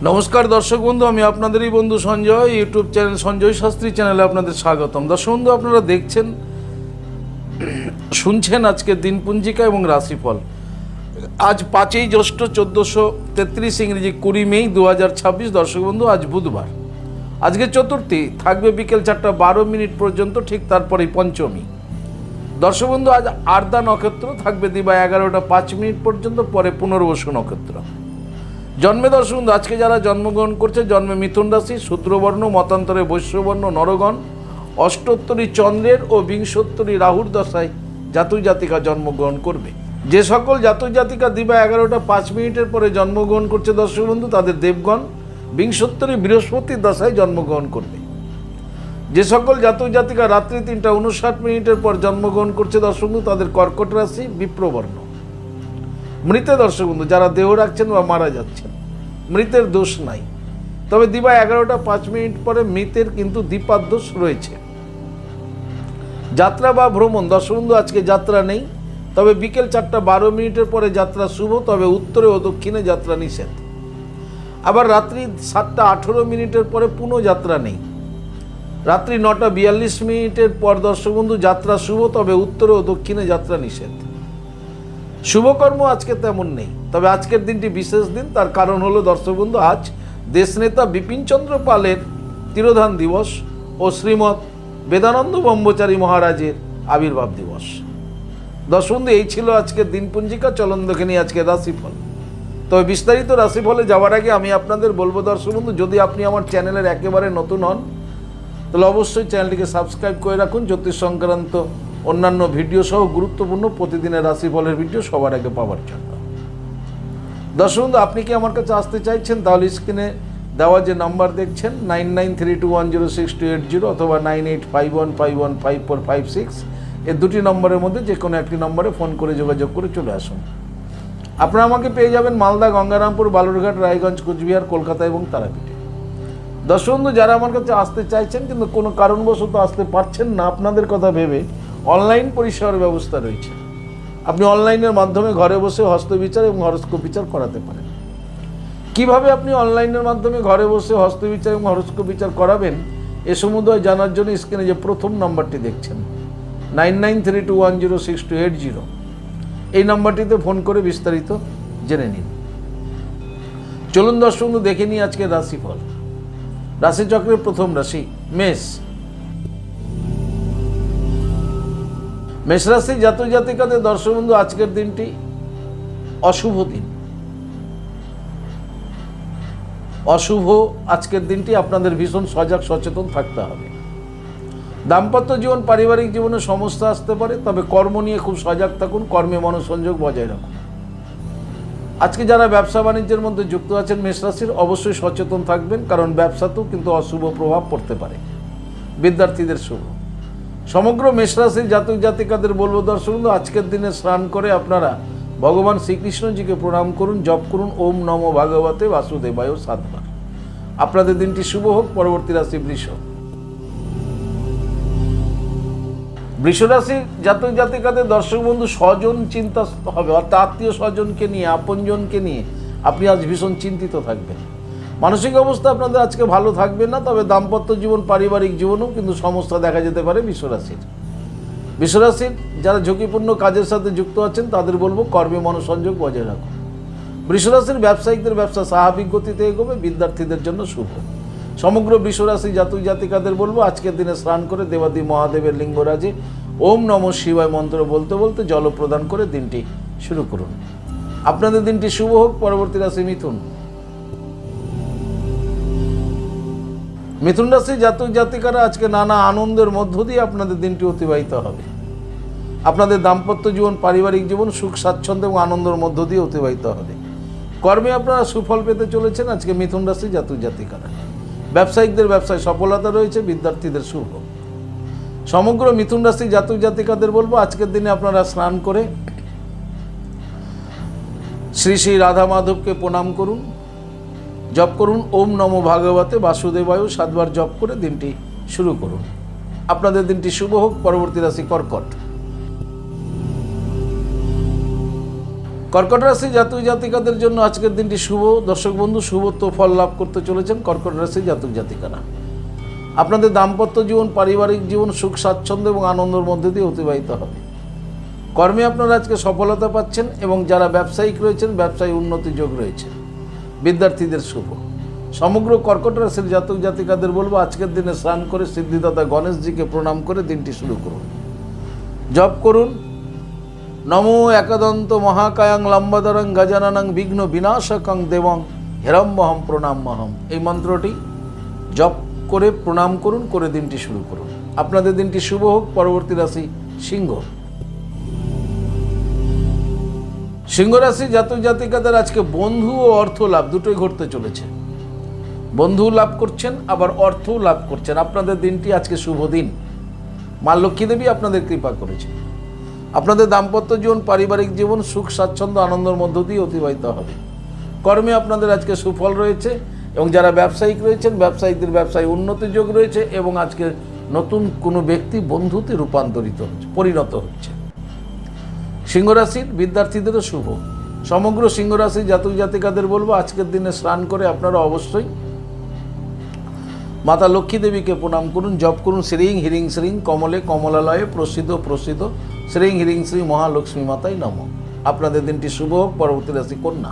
নমস্কার দর্শক বন্ধু, আমি আপনাদেরই বন্ধু সঞ্জয়। ইউটিউব চ্যানেল সঞ্জয় শাস্ত্রী চ্যানেলে আপনাদের স্বাগতম। দর্শক বন্ধু, আপনারা দেখছেন শুনছেন আজকের দিনপঞ্জিকা এবং রাশিফল। আজ 5ই জ্যৈষ্ঠ 1433 ইংরেজি 20 মে 2026। দর্শক বন্ধু, আজ বুধবার। আজকে চতুর্থী, থাকবে বিকেল 4:12 পর্যন্ত, ঠিক তারপরেই পঞ্চমী। দর্শক বন্ধু, আজ আর্দা নক্ষত্র থাকবে দিবা 11:05 পর্যন্ত, পরে পুনর্বসু নক্ষত্র। জন্মে দর্শক বন্ধু, আজকে যারা জন্মগ্রহণ করছে, জন্মে মিথুন রাশি, শূদ্রবর্ণ, মতান্তরে বৈশ্যবর্ণ নরগণ, অষ্টোত্তরী চন্দ্রের ও বিংশোত্তরী রাহুর দশায় জাতক জাতিকা জন্মগ্রহণ করবে। যে সকল জাতক জাতিকা দিবা 11:05 পরে জন্মগ্রহণ করছে দর্শক বন্ধু, তাদের দেবগণ বিংশোত্তরী বৃহস্পতির দশায় জন্মগ্রহণ করবে। যে সকল জাতক জাতিকা রাত্রি 3:59 পর জন্মগ্রহণ করছে দর্শক বন্ধু, তাদের কর্কট রাশি, বিপ্রবর্ণ। মৃতে দর্শক বন্ধু, যারা দেহ রাখছেন বা মারা যাচ্ছেন, মৃতের দোষ নাই, তবে দিবা 11:05 পরে মৃতের কিন্তু দ্বিপাদ দোষ রয়েছে। যাত্রা বা ভ্রমণ দর্শক বন্ধু, আজকে যাত্রা নেই, তবে বিকেল 4:12 পরে যাত্রা শুভ, তবে উত্তরে ও দক্ষিণে যাত্রা নিষেধ। আবার রাত্রি 7:18 পরে পুনঃ যাত্রা নেই। রাত্রি 9:42 পর দর্শক বন্ধু যাত্রা শুভ, তবে উত্তরে ও দক্ষিণে যাত্রা নিষেধ। শুভকর্ম আজকে তেমন নেই, তবে আজকের দিনটি বিশেষ দিন। তার কারণ হলো দর্শক বন্ধু, আজ দেশনেতা বিপিনচন্দ্র পালের তিরোধান দিবস ও শ্রীমৎ বেদানন্দ ব্রহ্মচারী মহারাজের আবির্ভাব দিবস। দর্শক বন্ধু, এই ছিল আজকের দিনপঞ্জিকা। চলন দেখে নিই আজকের রাশিফল। তবে বিস্তারিত রাশিফলে যাওয়ার আগে আমি আপনাদের বলবো দর্শক বন্ধু, যদি আপনি আমার চ্যানেলের একেবারে নতুন হন, তাহলে অবশ্যই চ্যানেলটিকে সাবস্ক্রাইব করে রাখুন। জ্যোতিষ সংক্রান্ত অন্যান্য ভিডিও সহ গুরুত্বপূর্ণ প্রতিদিনের রাশিফলের ভিডিও সবার আগে পাওয়ার জন্য। দর্শক বন্ধু, আপনি কি আমার কাছে আসতে চাইছেন, তাহলে স্ক্রিনে দেওয়া যে নাম্বার দেখছেন 9932106280 অথবা 9851515456, এই দুটি নম্বরের মধ্যে যে কোনো একটি নম্বরে ফোন করে যোগাযোগ করে চলে আসুন। আপনারা আমাকে পেয়ে যাবেন মালদা, গঙ্গারামপুর, বালুরঘাট, রায়গঞ্জ, কোচবিহার, কলকাতা এবং তারাপীঠে। দর্শক বন্ধু, যারা আমার কাছে আসতে চাইছেন কিন্তু কোনো কারণবশত আসতে পারছেন না, আপনাদের কথা ভেবে অনলাইন পরিষেবার ব্যবস্থা রয়েছে। আপনি অনলাইনের মাধ্যমে ঘরে বসে হস্তবিচার এবং হরস্কোপ বিচার করাতে পারেন। কিভাবে আপনি অনলাইনের মাধ্যমে ঘরে বসে হস্তবিচার এবং হরস্কোপ বিচার করাবেন, এ সমুদয় জানার জন্য স্ক্রিনে যে প্রথম নাম্বারটি দেখছেন 9932106280, এই নাম্বারটিতে ফোন করে বিস্তারিত জেনে নিন। চলুন দর্শক বন্ধু, দেখে নিই আজকের রাশিফল। রাশিচক্রের প্রথম রাশি মেষ। মেষ রাশি জাতক জাতিকাদের দর্শক বন্ধু, আজকের দিনটি অশুভ দিন। অশুভ আজকের দিনটি আপনাদের ভীষণ সজাগ সচেতন থাকতে হবে। দাম্পত্য জীবন, পারিবারিক জীবনে সমস্যা আসতে পারে, তবে কর্ম নিয়ে খুব সজাগ থাকুন, কর্মে মনোসংযোগ বজায় রাখুন। আজকে যারা ব্যবসা বাণিজ্যের মধ্যে যুক্ত আছেন মেষ রাশির, অবশ্যই সচেতন থাকবেন, কারণ ব্যবসাতেও কিন্তু অশুভ প্রভাব পড়তে পারে। বিদ্যার্থীদের শুভ। সমগ্র মেষ রাশির জাতক জাতিকাদের বলবো দর্শক বন্ধু, আজকের দিনে স্নান করে আপনারা ভগবান শ্রীকৃষ্ণজিকে প্রণাম করুন, জপ করুন ওম নমো ভাগবতে বাসুদেবায় 7 বার। আপনাদের দিনটি শুভ হোক। পরবর্তী রাশি বৃষ। বৃষ রাশির জাতক জাতিকাদের দর্শক বন্ধু, স্বজন চিন্তা হবে, অর্থাৎ আত্মীয় স্বজনকে নিয়ে, আপনজনকে নিয়ে আপনি আজ ভীষণ চিন্তিত থাকবেন। মানসিক অবস্থা আপনাদের আজকে ভালো থাকবে না, তবে দাম্পত্য জীবন, পারিবারিক জীবনেও কিন্তু সমস্যা দেখা যেতে পারে বৃষ রাশির। বৃষ রাশির যারা ঝুঁকিপূর্ণ কাজের সাথে যুক্ত আছেন, তাদের বলবো কর্মে মনোসংযোগ বজায় রাখুন। বৃষ রাশির ব্যবসায়িকদের ব্যবসা স্বাভাবিক গতিতে এগোবে, বিদ্যার্থীদের জন্য শুভ। সমগ্র বৃষ রাশি জাতক জাতিকাদের বলবো, আজকের দিনে স্নান করে দেবাদি মহাদেবের লিঙ্গরাজে ওম নমঃ শিবায় মন্ত্র বলতে বলতে জল প্রদান করে দিনটি শুরু করুন। আপনাদের দিনটি শুভ হোক। পরবর্তী রাশি মিথুন। মিথুন রাশি জাতক জাতিকারা আজকে নানা আনন্দের মধ্য দিয়ে আপনাদের দিনটি অতিবাহিত হবে। আপনাদের দাম্পত্য জীবন, পারিবারিক জীবন সুখ স্বাচ্ছন্দ্য এবং আনন্দের মধ্য দিয়ে অতিবাহিত হবে। কর্মে আপনারা সুফল পেতে চলেছেন আজকে মিথুন রাশি জাতক জাতিকারা। ব্যবসায়িকদের ব্যবসায় সফলতা রয়েছে, বিদ্যার্থীদের শুভ। সমগ্র মিথুন রাশি জাতক জাতিকাদের বলবো, আজকের দিনে আপনারা স্নান করে শ্রী শ্রী রাধা মাধবকে প্রণাম করুন, জপ করুন ওম নমো ভাগবতে বাসুদেবায় 7 বার জপ করে দিনটি শুরু করুন। আপনাদের দিনটি শুভ হোক। পরবর্তী রাশি কর্কট। কর্কট রাশি জাতক জাতিকাদের জন্য আজকের দিনটি শুভ। দর্শক বন্ধু, শুভত্ব ফল লাভ করতে চলেছেন কর্কট রাশি জাতক জাতিকারা। আপনাদের দাম্পত্য জীবন, পারিবারিক জীবন সুখ স্বাচ্ছন্দ্য এবং আনন্দের মধ্যে দিয়ে অতিবাহিত হবে। কর্মে আপনারা আজকে সফলতা পাচ্ছেন এবং যারা ব্যবসায়িক রয়েছেন ব্যবসায়ী উন্নতি যোগ রয়েছে। বিদ্যার্থীদের শুভ। সমগ্র কর্কট রাশির জাতক জাতিকাদের বলবো আজকের দিনে স্নান করে সিদ্ধিদাতা গণেশজিকে প্রণাম করে দিনটি শুরু করুন। জপ করুন নমো একাদন্ত মহাকায়ং লম্বদরং গজাননং বিঘ্ন বিনাশকং দেবং হেরম্বহম প্রণাম্যহম, এই মন্ত্রটি জপ করে প্রণাম করুন, করে দিনটি শুরু করুন। আপনাদের দিনটি শুভ হোক। পরবর্তী রাশি সিংহ। সিংহ রাশি জাতক জাতিকাদের আজকে বন্ধু ও অর্থ লাভ দুটোই ঘটতে চলেছে। বন্ধু লাভ করছেন, আবার অর্থও লাভ করছেন। আপনাদের দিনটি আজকে শুভ দিন। মা লক্ষ্মী দেবী আপনাদের কৃপা করেছে। আপনাদের দাম্পত্য জীবন, পারিবারিক জীবন সুখ স্বাচ্ছন্দ্য আনন্দের মধ্য দিয়ে অতিবাহিত হবে। কর্মে আপনাদের আজকে সুফল রয়েছে এবং যারা ব্যবসায়িক রয়েছেন ব্যবসায়ীদের ব্যবসায় উন্নতি যোগ রয়েছে এবং আজকে নতুন কোনো ব্যক্তি বন্ধুতে রূপান্তরিত হচ্ছে, পরিণত হচ্ছে। সিংহ রাশির বিদ্যার্থীদেরও শুভ। সমগ্র সিংহ রাশির জাতক জাতিকাদের বলবো আজকের দিনে স্নান করে আপনারা অবশ্যই মাতা লক্ষ্মী দেবীকে প্রণাম করুন। জপ করুন শ্রীং হিরিং শ্রীং কমলে কমলালয়ে প্রসিদ্ধ প্রসিদ্ধ শ্রীং হিরিং শ্রী মহালক্ষ্মী মাতাই নম। আপনাদের দিনটি শুভ হোক। পরবর্তী রাশি কন্যা।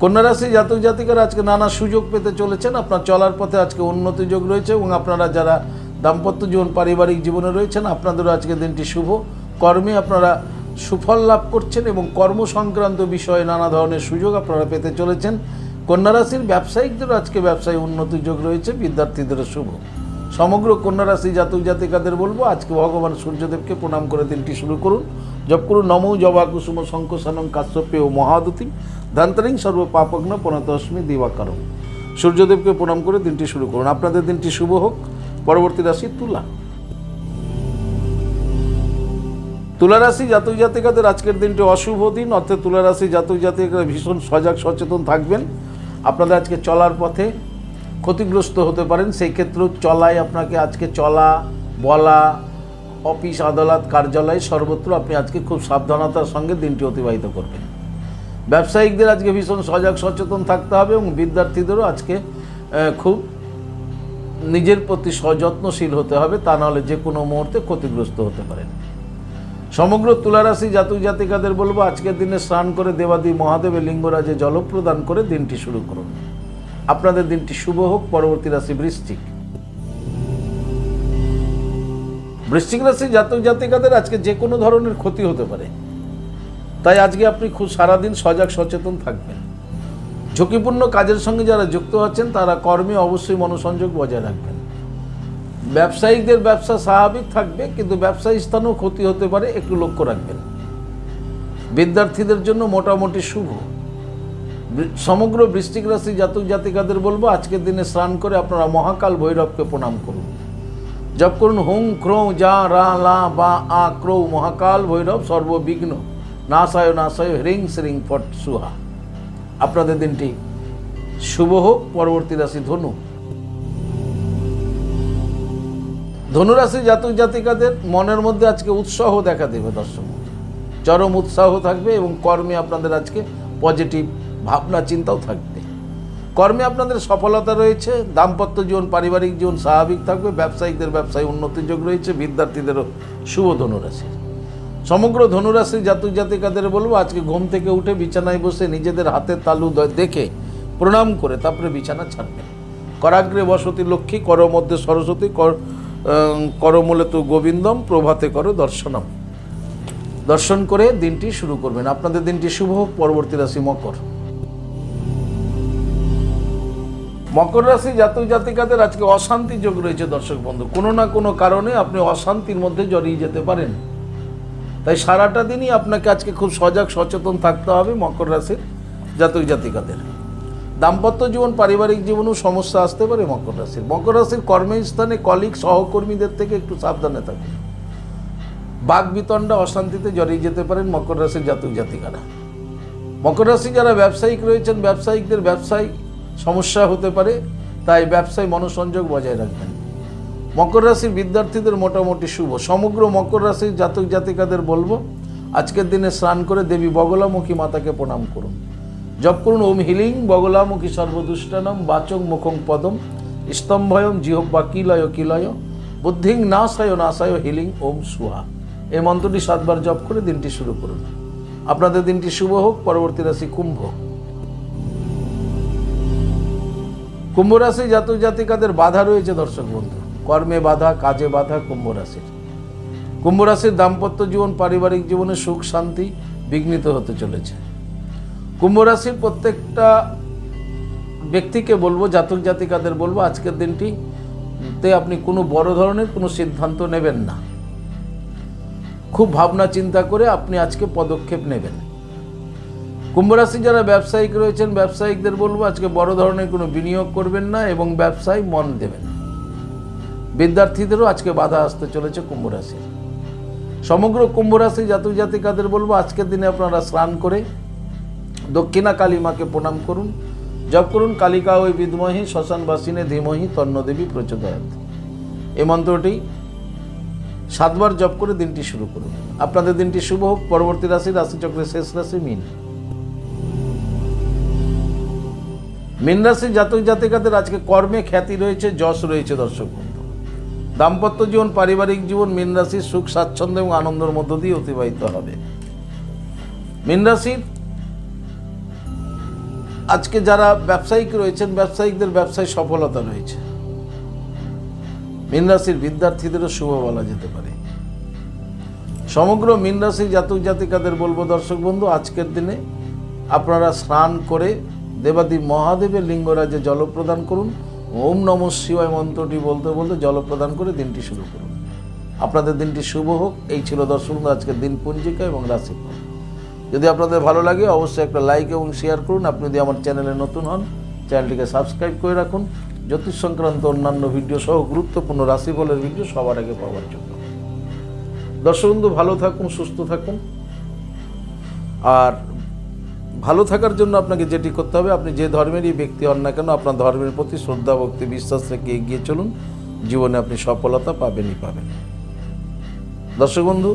কন্যা রাশি জাতক জাতিকারা আজকে নানা সুযোগ পেতে চলেছেন। আপনার চলার পথে আজকে উন্নতি যোগ রয়েছে এবং আপনারা যারা দাম্পত্য জীবন, পারিবারিক জীবনে রয়েছেন আপনাদেরও আজকে দিনটি শুভ। কর্মে আপনারা সুফল লাভ করছেন এবং কর্ম সংক্রান্ত বিষয়ে নানা ধরনের সুযোগ আপনারা পেতে চলেছেন। কন্যা রাশির ব্যবসায়িকদেরও আজকে ব্যবসায় উন্নতি যোগ রয়েছে। বিদ্যার্থীদেরও শুভ। সমগ্র কন্যা রাশি জাতক জাতিকাদের বলবো আজকে ভগবান সূর্যদেবকে প্রণাম করে দিনটি শুরু করুন। জপ করুন নমো জবা কুসুম শঙ্কসানং কাশ্যপে ও মহাদুতিম ধান্তরিং সর্ব পাপগ্ন প্রণতস্মি দিবাকরম। সূর্যদেবকে প্রণাম করে দিনটি শুরু করুন। আপনাদের দিনটি শুভ হোক। পরবর্তী রাশি তুলা। তুলা রাশি জাতক জাতিকাদের আজকের দিনটি অশুভ দিন, অর্থাৎ তুলা রাশি জাতক জাতিকারা ভীষণ সজাগ সচেতন থাকবেন। আপনাদের আজকে চলার পথে ক্ষতিগ্রস্ত হতে পারেন। সেই ক্ষেত্রেও চলায় আপনাকে আজকে চলা বলা, অফিস আদালত কার্যালয় সর্বত্র আপনি আজকে খুব সাবধানতার সঙ্গে দিনটি অতিবাহিত করবেন। ব্যবসায়িকদের আজকে ভীষণ সজাগ সচেতন থাকতে হবে এবং বিদ্যার্থীদেরও আজকে খুব নিজের প্রতি সযত্নশীল হতে হবে, তা নাহলে যে কোনো মুহূর্তে ক্ষতিগ্রস্ত হতে পারেন। সমগ্র তুলারাশি জাতক জাতিকাদের বলবো আজকের দিনে স্নান করে দেবাদি মহাদেবের লিঙ্গরাজে জল প্রদান করে দিনটি শুরু করুন। আপনাদের দিনটি শুভ হোক। পরবর্তী রাশি বৃশ্চিক। বৃশ্চিক রাশি জাতক জাতিকাদের আজকে যে কোনো ধরনের ক্ষতি হতে পারে, তাই আজকে আপনি খুব সারাদিন সজাগ সচেতন থাকবেন। ঝুঁকিপূর্ণ কাজের সঙ্গে যারা যুক্ত আছেন তারা কর্মে অবশ্যই মনোসংযোগ বজায় রাখবেন। ব্যবসায়িকদের ব্যবসা স্বাভাবিক থাকবে, কিন্তু ব্যবসায়ী স্থানেও ক্ষতি হতে পারে, একটু লক্ষ্য রাখবেন। বিদ্যার্থীদের জন্য মোটামুটি শুভ। সমগ্র বৃশ্চিক রাশি জাতক জাতিকাদের বলবো আজকের দিনে স্নান করে আপনারা মহাকাল ভৈরবকে প্রণাম করুন। জপ করুন হুং ক্রৌ যা রা লা বা আ ক্রৌ মহাকাল ভৈরব সর্ববিঘ্ন নাশায় নাশায় হ্রিং শ্রিং ফট সুহা। আপনাদের দিনটি শুভ হোক। পরবর্তী রাশি ধনু। ধনুরাশি জাতক জাতিকাদের মনের মধ্যে আজকে উৎসাহ দেখা দেবে। দর্শক চরম উৎসাহ থাকবে এবং কর্মে আপনাদের আজকে পজিটিভ ভাবনা চিন্তাও থাকবে। কর্মে আপনাদের সফলতা রয়েছে। দাম্পত্য জীবন, পারিবারিক জীবন স্বাভাবিক থাকবে। ব্যবসায়িকদের ব্যবসায় উন্নতির যোগ রয়েছে। বিদ্যার্থীদেরও শুভ ধনুরাশি। সমগ্র ধনুরাশি জাতক জাতিকাদের বলবো আজকে ঘুম থেকে উঠে বিছানায় বসে নিজেদের হাতের তালু দেখে প্রণাম করে তারপরে বিছানা ছাড়বেন। করাগ্রে বসতি লক্ষ্মী, কর মধ্যে সরস্বতী, করমূলে তো গোবিন্দম, প্রভাতে করো দর্শনম। দর্শন করে দিনটি শুরু করবেন। আপনাদের দিনটি শুভ হোক। পরবর্তী রাশি মকর। মকর রাশি জাতক জাতিকাদের আজকে অশান্তি যোগ রয়েছে। দর্শক বন্ধু, কোনো না কোনো কারণে আপনি অশান্তির মধ্যে জড়িয়ে যেতে পারেন, তাই সারাটা দিনই আপনাকে আজকে খুব সজাগ সচেতন থাকতে হবে। মকর রাশির জাতক জাতিকাদের দাম্পত্য জীবন, পারিবারিক জীবনেও সমস্যা আসতে পারে। মকর রাশির কর্মস্থানে কলিগ সহকর্মীদের থেকে একটু সাবধানে থাকুন। বাক বিতণ্ডা অশান্তিতে জড়িয়ে যেতে পারেন মকর রাশির জাতক জাতিকারা। মকর রাশি যারা ব্যবসায়িক রয়েছেন ব্যবসায়িকদের ব্যবসায় সমস্যা হতে পারে, তাই ব্যবসায় মনোসংযোগ বজায় রাখবেন। মকর রাশির বিদ্যার্থীদের মোটামুটি শুভ। সমগ্র মকর রাশির জাতক জাতিকাদের বলবো আজকের দিনে স্নান করে দেবী বগলামুখী মাতাকে প্রণাম করুন। জপ করুন ওম হিলিং বগলামুখী সর্বদুষ্টানম বাচং মুখং পদম স্তম্ভয়ম জিহ্বা কিলয় কিলয় বুদ্ধিং নাশায় নাশায় হিলিং ওম সুহা। এই মন্ত্রটি 7 বার জপ করে দিনটি শুরু করুন। আপনাদের দিনটি শুভ হোক। পরবর্তী রাশি কুম্ভ। কুম্ভ রাশি জাতক জাতিকাদের বাধা রয়েছে দর্শক বন্ধু, কর্মে বাধা, কাজে বাধা। কুম্ভ রাশির দাম্পত্য জীবন, পারিবারিক জীবনে সুখ শান্তি বিঘ্নিত হতে চলেছে। কুম্ভ রাশির প্রত্যেকটা ব্যক্তিকে বলবো, জাতক জাতিকাদের বলবো, আজকের দিনটিতে আপনি কোনো বড় ধরনের কোনো সিদ্ধান্ত নেবেন না। খুব ভাবনা চিন্তা করে আপনি আজকে পদক্ষেপ নেবেন। কুম্ভ রাশি যারা ব্যবসায়িক রয়েছেন, ব্যবসায়িকদের বলবো আজকে বড় ধরনের কোনো বিনিয়োগ করবেন না এবং ব্যবসায় মন দেবেন। বিদ্যার্থীদেরও আজকে বাধা আসতে চলেছে কুম্ভ রাশি। সমগ্র কুম্ভ রাশি জাতক জাতিকাদের বলবো আজকের দিনে আপনারা স্নান করে দক্ষিণা কালী মাকে প্রণাম করুন। জপ করুন কালিকা ওই বিদ্মহি শ্মশানবাসিনে ধীমহি তন্নদেবী প্রচোদয়াৎ। এই মন্ত্রটি 7 বার জপ করে দিনটি শুরু করুন। আপনাদের দিনটি শুভ হোক। পরবর্তী রাশিচক্রের শেষ রাশি মীন। মীন রাশির জাতক জাতিকাদের আজকে কর্মে খ্যাতি রয়েছে, যশ রয়েছে দর্শক বন্ধু। দাম্পত্য জীবন, পারিবারিক জীবন মীন রাশির সুখ স্বাচ্ছন্দ্য এবং আনন্দের মধ্য দিয়ে অতিবাহিত হবে। মীন রাশির আজকে যারা ব্যবসায়িক রয়েছেন, ব্যবসায়িকদের ব্যবসায় সফলতা রয়েছে। মীন রাশির বিদ্যার্থীদেরও শুভ বলা যেতে পারে। সমগ্র মীন রাশির জাতক জাতিকাদের বলবো দর্শক বন্ধু আজকের দিনে আপনারা স্নান করে দেবাদেব মহাদেবের লিঙ্গরাজে জল প্রদান করুন। ওম নমঃ শিবায় মন্ত্রটি বলতে বলতে জল প্রদান করে দিনটি শুরু করুন। আপনাদের দিনটি শুভ হোক। এই ছিল দর্শক বন্ধু আজকের দিন পঞ্জিকা এবং রাশিফল। যদি আপনাদের ভালো লাগে অবশ্যই একটা লাইক এবং শেয়ার করুন। আপনি যদি আমার চ্যানেলে নতুন হন চ্যানেলটিকে সাবস্ক্রাইব করে রাখুন জ্যোতিষ সংক্রান্ত অন্যান্য ভিডিও সহ গুরুত্বপূর্ণ রাশিফলের ভিডিও সবার আগে পাওয়ার জন্য। দর্শক বন্ধু ভালো থাকুন, সুস্থ থাকুন। আর ভালো থাকার জন্য আপনাকে যেটি করতে হবে, আপনি যে ধর্মেরই ব্যক্তি হন না কেন আপনার ধর্মের প্রতি শ্রদ্ধা ভক্তি বিশ্বাস রেখে এগিয়ে চলুন। জীবনে আপনি সফলতা পাবেনই পাবেন। দর্শক বন্ধু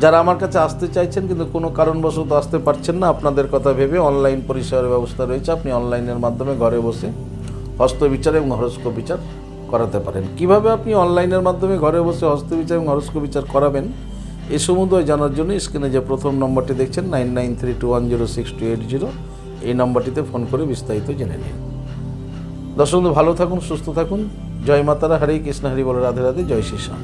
যারা আমার কাছে আসতে চাইছেন কিন্তু কোনো কারণবশত আসতে পারছেন না, আপনাদের কথা ভেবে অনলাইন পরিষেবার ব্যবস্থা রয়েছে। আপনি অনলাইনের মাধ্যমে ঘরে বসে হস্তবিচার এবং হরস্কোপ বিচার করাতে পারেন। কিভাবে আপনি অনলাইনের মাধ্যমে ঘরে বসে হস্তবিচার এবং হরস্কোপ বিচার করাবেন এই সমুদয় জানার জন্য স্ক্রিনে যে প্রথম নম্বরটি দেখছেন 9932106280 এই নম্বরটিতে ফোন করে বিস্তারিত জেনে নিন। দর্শক বন্ধু ভালো থাকুন, সুস্থ থাকুন। জয় মাতারা, হরে কৃষ্ণ, হরি বল, রাধে রাধে, জয় শ্রী শ্যাম।